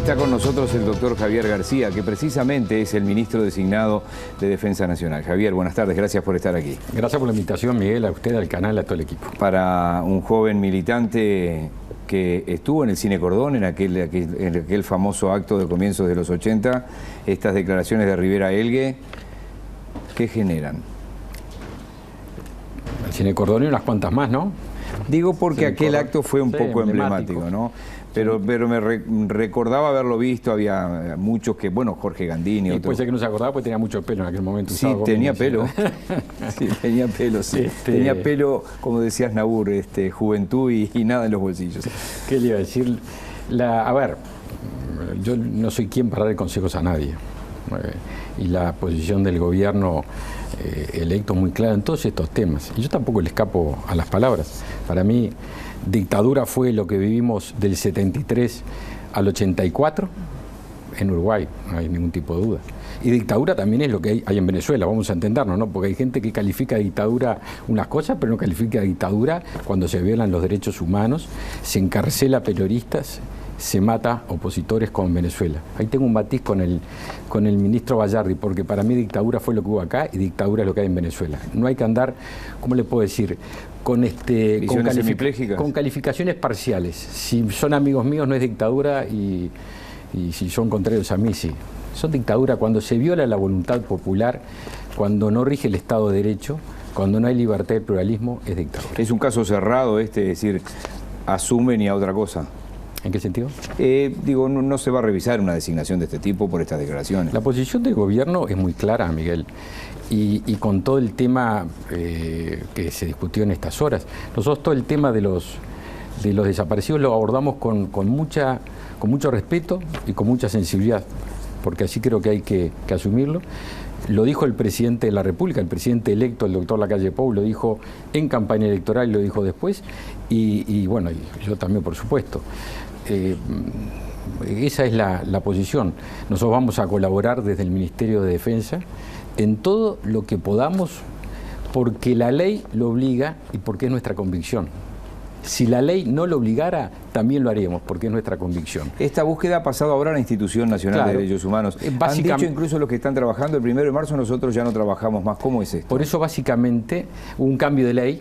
Está con nosotros el doctor Javier García, que precisamente es el ministro designado de Defensa Nacional. Javier, buenas tardes, gracias por estar aquí. Gracias por la invitación, Miguel, a usted, al canal, a todo el equipo. Para un joven militante que estuvo en el Cine Cordón, en aquel famoso acto de comienzos de los 80, estas declaraciones de Rivera Elgue, ¿qué generan? El Cine Cordón y unas cuantas más, ¿no? Digo porque aquel acto fue un poco emblemático, emblemático, ¿no? Pero me recordaba haberlo visto, había muchos que, bueno, Jorge Gandini. Y puede ser que no se acordaba porque tenía mucho pelo en aquel momento. Sí, tenía pelo. Sí, tenía pelo, sí. Tenía pelo, como decías, Nabur, juventud y nada en los bolsillos. ¿Qué le iba a decir? A ver, yo no soy quien para dar consejos a nadie. Y la posición del gobierno electo es muy clara en todos estos temas. Y yo tampoco le escapo a las palabras. Para mí, dictadura fue lo que vivimos del 73 al 84 en Uruguay, no hay ningún tipo de duda. Y dictadura también es lo que hay en Venezuela, vamos a entendernos, ¿no? Porque hay gente que califica de dictadura unas cosas, pero no califica de dictadura cuando se violan los derechos humanos, se encarcela periodistas, se mata opositores como en Venezuela. Ahí tengo un matiz con el ministro Bayardi, porque para mí dictadura fue lo que hubo acá y dictadura es lo que hay en Venezuela. No hay que andar, ¿cómo le puedo decir? Con calificaciones parciales. Si son amigos míos no es dictadura y si son contrarios a mí sí. Son dictadura cuando se viola la voluntad popular, cuando no rige el Estado de Derecho, cuando no hay libertad y pluralismo, es dictadura. Es un caso cerrado es decir, asumen y a otra cosa. ¿En qué sentido? Digo, no se va a revisar una designación de este tipo por estas declaraciones. La posición del gobierno es muy clara, Miguel, y con todo el tema que se discutió en estas horas. Nosotros todo el tema de los desaparecidos lo abordamos con mucho respeto y con mucha sensibilidad, porque así creo que hay que asumirlo. Lo dijo el presidente de la República, el presidente electo, el doctor Lacalle Pou, lo dijo en campaña electoral y lo dijo después, y bueno, yo también, por supuesto. Esa es la posición. Nosotros vamos a colaborar desde el Ministerio de Defensa en todo lo que podamos, porque la ley lo obliga y porque es nuestra convicción. Si la ley no lo obligara, también lo haríamos, porque es nuestra convicción. Esta búsqueda ha pasado ahora a la Institución Nacional de Derechos Humanos. Han dicho incluso los que están trabajando, el 1 de marzo nosotros ya no trabajamos más. ¿Cómo es esto? Por eso básicamente hubo un cambio de ley,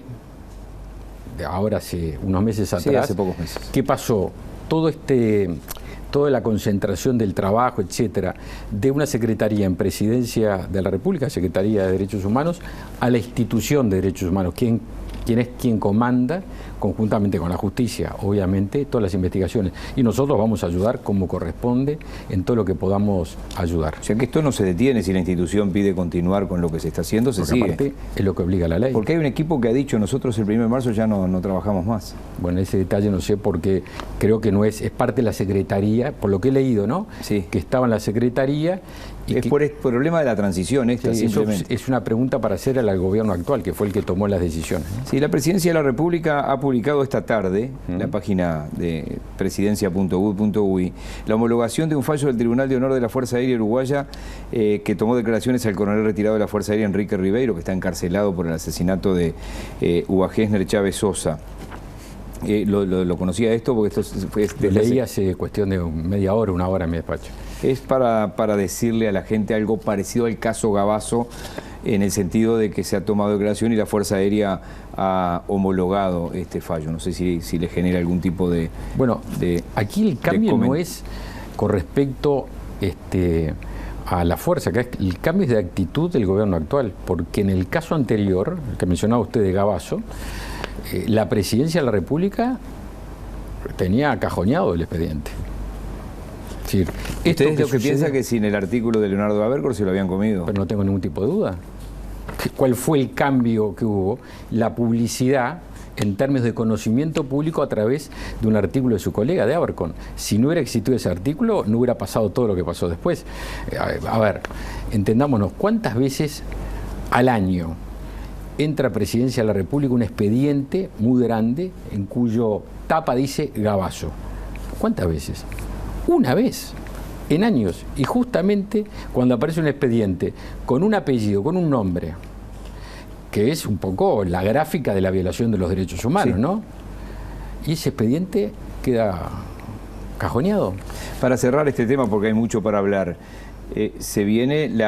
ahora hace unos meses atrás. Sí, hace pocos meses. ¿Qué pasó? Toda la concentración del trabajo, etcétera, de una secretaría en Presidencia de la República, Secretaría de Derechos Humanos, a la Institución de Derechos Humanos, quien es quien comanda, conjuntamente con la justicia, obviamente, todas las investigaciones. Y nosotros vamos a ayudar como corresponde en todo lo que podamos ayudar. O sea que esto no se detiene si la institución pide continuar con lo que se está haciendo, se sigue. Aparte, es lo que obliga la ley. Porque hay un equipo que ha dicho, nosotros el 1 de marzo ya no trabajamos más. Bueno, ese detalle no sé porque creo que no es parte de la Secretaría, por lo que he leído, ¿no? Sí. Que estaba en la Secretaría. Y es por el problema de la transición esta, sí, simplemente. Es una pregunta para hacer al gobierno actual, que fue el que tomó las decisiones, ¿no? Sí, la Presidencia de la República ha publicado esta tarde, en la página de presidencia.gov.uy, la homologación de un fallo del Tribunal de Honor de la Fuerza Aérea Uruguaya que tomó declaraciones al coronel retirado de la Fuerza Aérea, Enrique Ribeiro, que está encarcelado por el asesinato de Uva Gessner Chávez Sosa. ¿Lo conocía esto? Porque esto fue lo leí hace cuestión de media hora, una hora en mi despacho. Es para decirle a la gente algo parecido al caso Gavazo, en el sentido de que se ha tomado declaración y la Fuerza Aérea ha homologado este fallo. No sé si le genera algún tipo de... Bueno, aquí el cambio no es con respecto a la fuerza, el cambio es de actitud del gobierno actual, porque en el caso anterior, el que mencionaba usted de Gavazo, la Presidencia de la República tenía acajoñado el expediente. Es decir, ¿Ustedes lo que piensa que sin el artículo de Leonardo Abercor se lo habían comido? Pero no tengo ningún tipo de duda. ¿Cuál fue el cambio que hubo? La publicidad en términos de conocimiento público a través de un artículo de su colega, de Abercon. Si no hubiera existido ese artículo, no hubiera pasado todo lo que pasó después. A ver, entendámonos, ¿cuántas veces al año entra a Presidencia de la República un expediente muy grande en cuyo tapa dice Gavazo? ¿Cuántas veces? Una vez en años, y justamente cuando aparece un expediente con un apellido, con un nombre, que es un poco la gráfica de la violación de los derechos humanos, sí, ¿no? Y ese expediente queda cajoneado. Para cerrar este tema, porque hay mucho para hablar, se viene el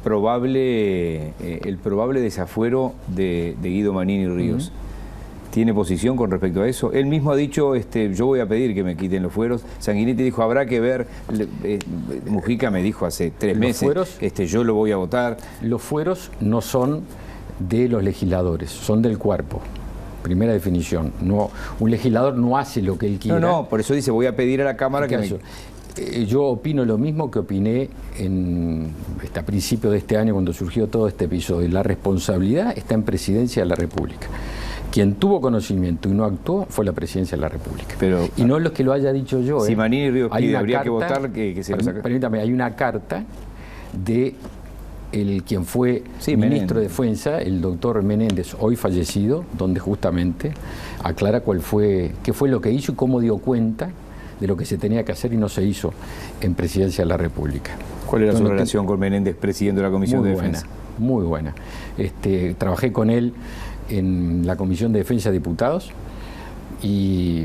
probable desafuero de Guido Manini Ríos. ¿Tiene posición con respecto a eso? Él mismo ha dicho, yo voy a pedir que me quiten los fueros. Sanguinetti dijo, habrá que ver. Mujica me dijo hace 3 meses, fueros, yo lo voy a votar. Los fueros no son de los legisladores, son del cuerpo. Primera definición. No, un legislador no hace lo que él quiera. No, por eso dice, voy a pedir a la Cámara que Yo opino lo mismo que opiné a principios de este año cuando surgió todo este episodio. La responsabilidad está en Presidencia de la República. Quien tuvo conocimiento y no actuó fue la Presidencia de la República. Pero, y no los que lo haya dicho yo. Si Manini Ríos pide, habría que votar que se lo saque. Permítame, hay una carta de quien fue ministro de Defensa, el doctor Menéndez, hoy fallecido, donde justamente aclara qué fue lo que hizo y cómo dio cuenta de lo que se tenía que hacer y no se hizo en Presidencia de la República. ¿Cuál era su relación con Menéndez, presidente de la Comisión de Defensa? Muy buena. Trabajé con él en la Comisión de Defensa de Diputados y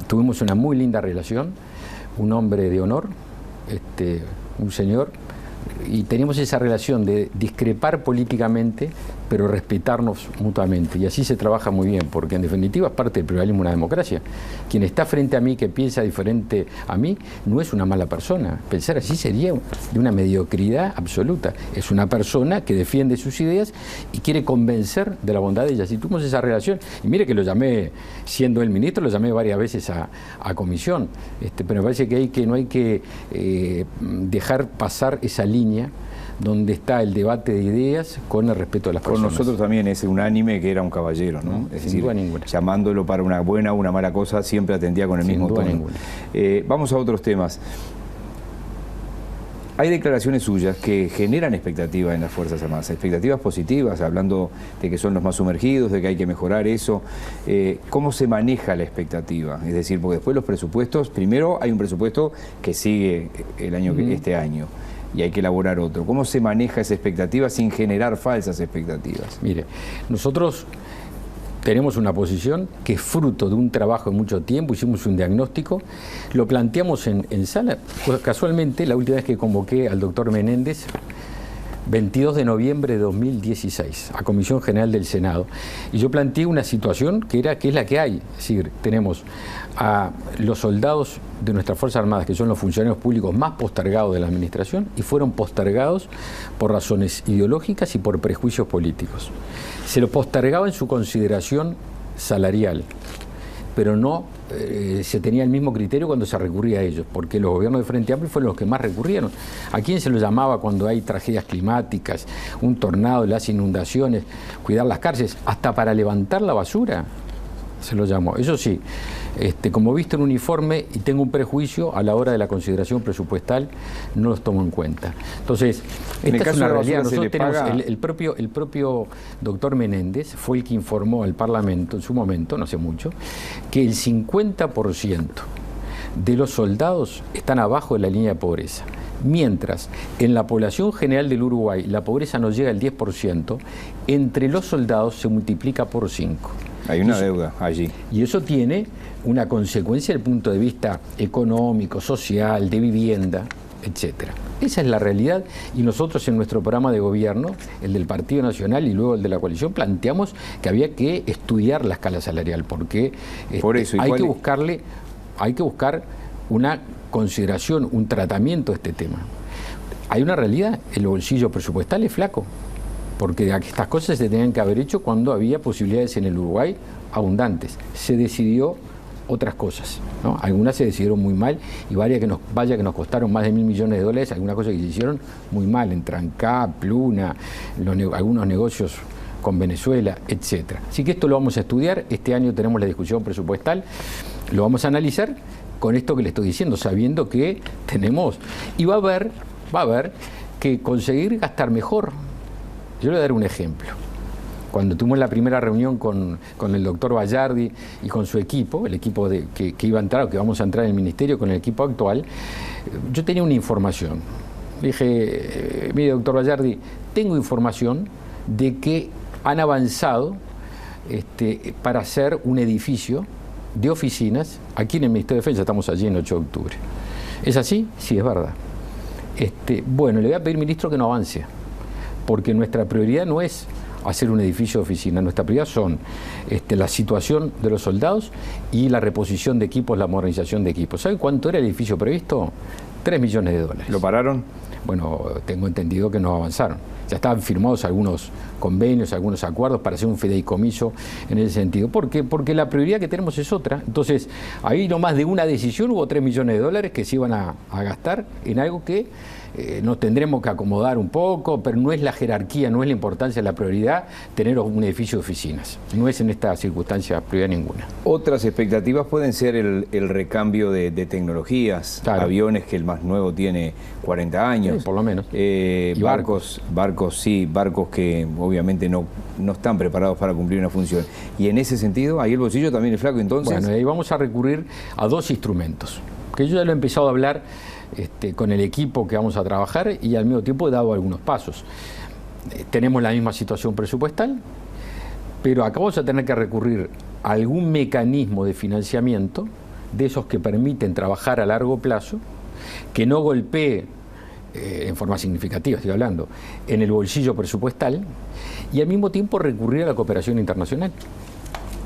tuvimos una muy linda relación, un hombre de honor, un señor, y teníamos esa relación de discrepar políticamente, pero respetarnos mutuamente. Y así se trabaja muy bien, porque en definitiva es parte del pluralismo de una democracia. Quien está frente a mí, que piensa diferente a mí, no es una mala persona. Pensar así sería de una mediocridad absoluta. Es una persona que defiende sus ideas y quiere convencer de la bondad de ellas. Y tuvimos esa relación. Y mire que lo llamé, siendo el ministro, lo llamé varias veces a comisión. Pero me parece que no hay que dejar pasar esa línea donde está el debate de ideas con el respeto de las personas. Con nosotros también es unánime que era un caballero, ¿no? Es decir, llamándolo para una buena o una mala cosa, siempre atendía con el mismo tono. Vamos a otros temas. Hay declaraciones suyas que generan expectativas en las Fuerzas Armadas, expectativas positivas, hablando de que son los más sumergidos, de que hay que mejorar eso. ¿Cómo se maneja la expectativa? Es decir, porque después los presupuestos, primero hay un presupuesto que sigue este año, y hay que elaborar otro. ¿Cómo se maneja esa expectativa sin generar falsas expectativas? Mire, nosotros tenemos una posición que es fruto de un trabajo de mucho tiempo, hicimos un diagnóstico, lo planteamos en sala. Pues casualmente, la última vez que convoqué al doctor Menéndez, 22 de noviembre de 2016, a Comisión General del Senado, y yo planteé una situación que es la que hay. Es decir, tenemos a los soldados de nuestras Fuerzas Armadas, que son los funcionarios públicos más postergados de la administración, y fueron postergados por razones ideológicas y por prejuicios políticos. Se lo postergaba en su consideración salarial, pero no se tenía el mismo criterio cuando se recurría a ellos, porque los gobiernos de Frente Amplio fueron los que más recurrieron. ¿A quién se lo llamaba cuando hay tragedias climáticas, un tornado, las inundaciones, cuidar las cárceles, hasta para levantar la basura? Se lo llamó. Eso sí, como visto en uniforme y tengo un prejuicio, a la hora de la consideración presupuestal no los tomo en cuenta. Entonces, esta es una realidad. Nosotros tenemos el propio doctor Menéndez fue el que informó al Parlamento en su momento, no hace mucho, que el 50% de los soldados están abajo de la línea de pobreza. Mientras en la población general del Uruguay la pobreza no llega al 10%, entre los soldados se multiplica por 5. Hay una deuda allí. Y eso tiene una consecuencia desde el punto de vista económico, social, de vivienda, etcétera. Esa es la realidad, y nosotros en nuestro programa de gobierno, el del Partido Nacional y luego el de la coalición, planteamos que había que estudiar la escala salarial, porque por eso, hay que buscar una consideración, un tratamiento de este tema. Hay una realidad, el bolsillo presupuestal es flaco, porque estas cosas se tenían que haber hecho cuando había posibilidades en el Uruguay abundantes. Se decidió otras cosas, ¿no? Algunas se decidieron muy mal y varias que nos costaron más de $1.000 millones, algunas cosas que se hicieron muy mal, en Trancap, Luna, algunos negocios con Venezuela, etcétera. Así que esto lo vamos a estudiar. Este año tenemos la discusión presupuestal, lo vamos a analizar con esto que le estoy diciendo, sabiendo que tenemos, y va a haber que conseguir gastar mejor. Yo le voy a dar un ejemplo. Cuando tuvimos la primera reunión con el doctor Bayardi y con su equipo, el equipo que iba a entrar o que vamos a entrar en el ministerio con el equipo actual, yo tenía una información. Le dije, mire, doctor Bayardi, tengo información de que han avanzado para hacer un edificio de oficinas aquí en el Ministerio de Defensa. Estamos allí en 8 de octubre. ¿Es así? Sí, es verdad. Bueno, le voy a pedir, ministro, que no avance, porque nuestra prioridad no es hacer un edificio de oficina. Nuestra prioridad son la situación de los soldados y la reposición de equipos, la modernización de equipos. ¿Sabe cuánto era el edificio previsto? $3 millones. ¿Lo pararon? Bueno, tengo entendido que no avanzaron. Ya estaban firmados algunos convenios, algunos acuerdos para hacer un fideicomiso en ese sentido. ¿Por qué? Porque la prioridad que tenemos es otra. Entonces, ahí nomás de una decisión hubo $3 millones que se iban a gastar en algo que nos tendremos que acomodar un poco, pero no es la jerarquía, no es la importancia, la prioridad tener un edificio de oficinas. No es en esta circunstancia prioridad ninguna. Otras expectativas pueden ser el recambio de tecnologías, claro. Aviones que el más nuevo tiene 40 años. Sí, por lo menos. Barcos que obviamente no están preparados para cumplir una función. Y en ese sentido, ahí el bolsillo también es flaco, entonces. Bueno, ahí vamos a recurrir a 2 instrumentos, que yo ya lo he empezado a hablar con el equipo que vamos a trabajar y al mismo tiempo he dado algunos pasos. Tenemos la misma situación presupuestal, pero acá vamos a tener que recurrir a algún mecanismo de financiamiento de esos que permiten trabajar a largo plazo, que no golpee en forma significativa, estoy hablando, en el bolsillo presupuestal, y al mismo tiempo recurrir a la cooperación internacional.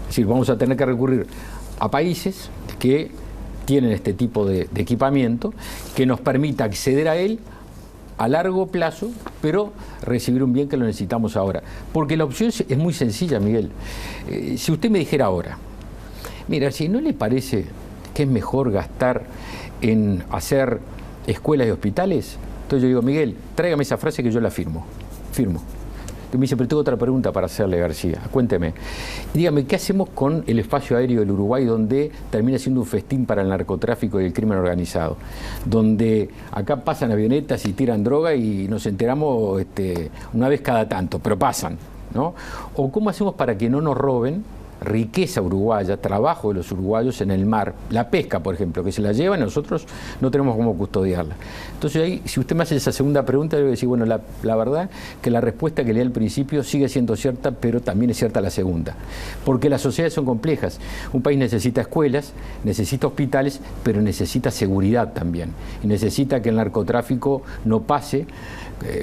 Es decir, vamos a tener que recurrir a países que tienen este tipo de equipamiento que nos permita acceder a él a largo plazo, pero recibir un bien que lo necesitamos ahora. Porque la opción es muy sencilla, Miguel. Si usted me dijera ahora, mira, si no le parece que es mejor gastar en hacer escuelas y hospitales, entonces yo digo, Miguel, tráigame esa frase que yo la firmo. Me dice, pero tengo otra pregunta para hacerle, García. Cuénteme. Dígame, ¿qué hacemos con el espacio aéreo del Uruguay, donde termina siendo un festín para el narcotráfico y el crimen organizado? Donde acá pasan avionetas y tiran droga y nos enteramos una vez cada tanto, pero pasan, ¿no? ¿O cómo hacemos para que no nos roben riqueza uruguaya, trabajo de los uruguayos en el mar, la pesca, por ejemplo, que se la llevan y nosotros no tenemos cómo custodiarla? Entonces ahí, si usted me hace esa segunda pregunta, yo voy a decir, bueno, la verdad que la respuesta que le di al principio sigue siendo cierta, pero también es cierta la segunda, porque las sociedades son complejas. Un país necesita escuelas, necesita hospitales, pero necesita seguridad también, y necesita que el narcotráfico no pase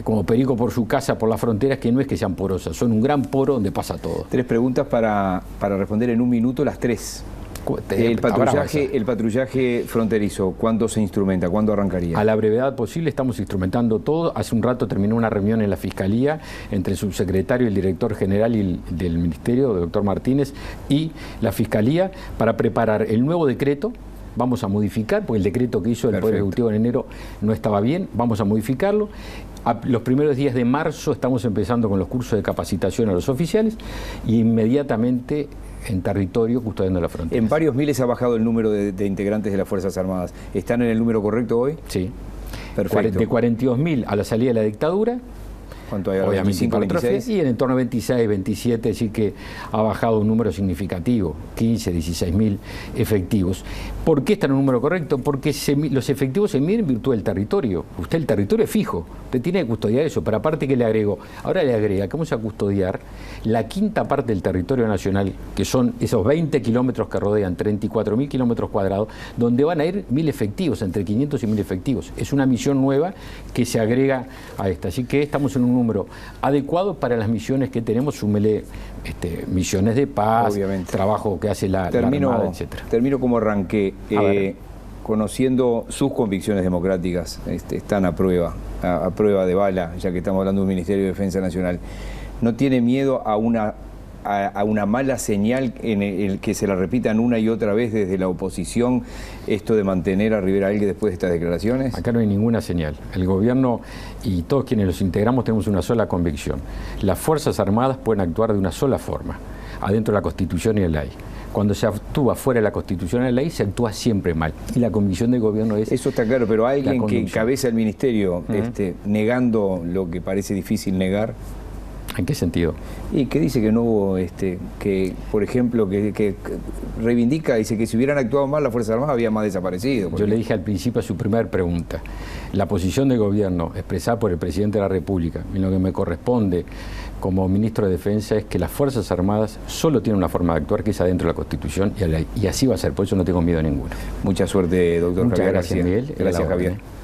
como perico por su casa, por las fronteras, que no es que sean porosas, son un gran poro donde pasa todo. 3 preguntas para responder en un minuto las 3. El patrullaje fronterizo, ¿cuándo se instrumenta? ¿Cuándo arrancaría? A la brevedad posible, estamos instrumentando todo. Hace un rato terminó una reunión en la Fiscalía entre el subsecretario y el director general del Ministerio, el doctor Martínez, y la Fiscalía para preparar el nuevo decreto. Vamos a modificar, porque el decreto que hizo el Poder Ejecutivo en enero no estaba bien, vamos a modificarlo. Los primeros días de marzo estamos empezando con los cursos de capacitación a los oficiales y inmediatamente en territorio custodiando la frontera. En varios miles ha bajado el número de integrantes de las Fuerzas Armadas. ¿Están en el número correcto hoy? Sí. Perfecto. De 42.000 a la salida de la dictadura. ¿Cuánto hay ahora? Obviamente 25, 26. Y en el entorno de 26, 27, así que ha bajado un número significativo, 15, 16.000 efectivos. ¿Por qué está en un número correcto? Porque los efectivos se miden en virtud del territorio. El territorio es fijo, usted tiene que custodiar eso, pero aparte que le agrego, ahora le agrega que vamos a custodiar la quinta parte del territorio nacional, que son esos 20 kilómetros que rodean 34.000 kilómetros cuadrados, donde van a ir 1.000 efectivos, entre 500 y 1.000 efectivos. Es una misión nueva que se agrega a esta, así que estamos en un número adecuado para las misiones que tenemos, súmele misiones de paz, obviamente, trabajo que hace la Armada, etcétera. Termino como arranqué, conociendo sus convicciones democráticas, están a prueba de bala, ya que estamos hablando de un Ministerio de Defensa Nacional. ¿No tiene miedo a una mala señal en el que se la repitan una y otra vez desde la oposición, esto de mantener a Rivera Algues después de estas declaraciones? Acá no hay ninguna señal. El gobierno y todos quienes los integramos tenemos una sola convicción. Las Fuerzas Armadas pueden actuar de una sola forma, adentro de la Constitución y de la ley. Cuando se actúa fuera de la Constitución y de la ley, se actúa siempre mal. Y la convicción del gobierno es... Eso está claro, pero alguien que encabeza el ministerio negando lo que parece difícil negar... ¿En qué sentido? Y que dice que no hubo, que por ejemplo, que reivindica, dice que si hubieran actuado mal las Fuerzas Armadas había más desaparecidos. Yo le dije al principio a su primera pregunta, la posición del gobierno expresada por el presidente de la República, en lo que me corresponde como ministro de Defensa, es que las Fuerzas Armadas solo tienen una forma de actuar, que es adentro de la Constitución, y así va a ser, por eso no tengo miedo ninguno. Mucha suerte, doctor Muchas Javier gracias, García. Miguel. Gracias, Javier.